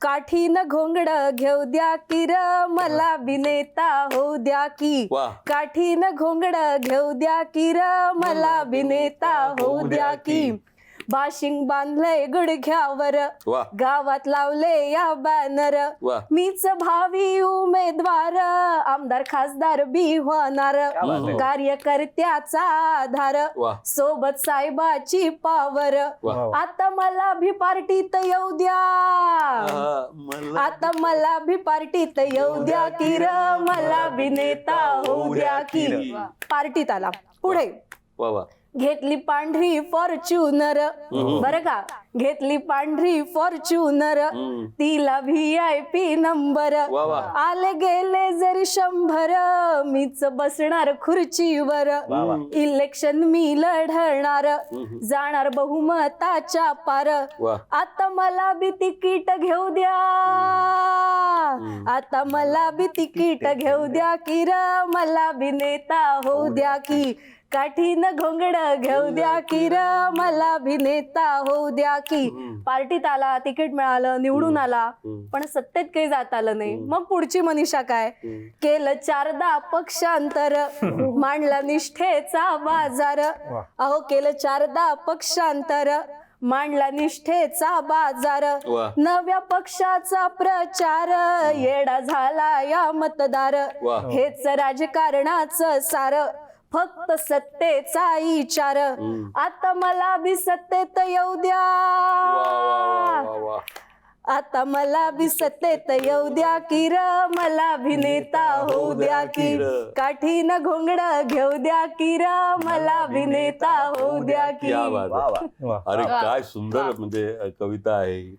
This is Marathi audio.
काठीनं घोंगड घेऊ द्या की र मला अभिनेता होऊ द्या की. वा. काठीनं घोंगड घेऊ द्या की र मला अभिनेता होऊ द्या की. बाशिंग बांधलंय गुडघ्यावर वा. गावात लावले या बॅनर. वा. मीच भावी उमेदवार आमदार खासदार बी होणार. कार्यकर्त्याचा आधार वा. सोबत साहेबाची पावर. वा. आता मला भी पार्टीत येऊ द्या. आता मला भी पार्टीत येऊ द्या की र मला अभिनेता होऊ द्या की. पार्टीत आला. पुढे वा वा. घेतली पांढरी फॉर्च्युनर. बरं का, घेतली पांढरी फॉर्च्युनर. तिला VIP नंबर. वा वा. आले गेले जरी 100 मीच बसणार खुर्चीवर. इलेक्शन मी लढणार जाणार बहुमताच्या पार. वा. आता मला बी तिकीट घेऊ द्या. आता मला बी तिकीट घेऊ द्या की र मला अभिनेता होऊ द्या की. काठीनं घोंगड घेऊ द्या की र मला अभिनेता होऊ द्या की. पार्टीत आला, तिकीट मिळालं, निवडून आला, पण सत्तेत काही जात आलं नाही. मग पुढची मनीषा काय केलं? 4दा पक्षांतर मांडला निष्ठेचा बाजार. अहो केलं 4दा पक्षांतर मांडला निष्ठेचा बाजार. वा. नव्या पक्षाचा प्रचार येडा झाला या मतदार. वा. हेच राजकारणाचं सार फक्त सत्तेचा विचार. आता मला बी सत्तेत येऊ द्या. आता मला बी सत्तेत येऊ द्या की र मला अभिनेता होऊ द्या की. काठीनं घोंगड घेऊ द्या की र मला अभिनेता होऊ द्या की. क्या बात आहे. अरे काय सुंदर म्हणजे कविता आहे.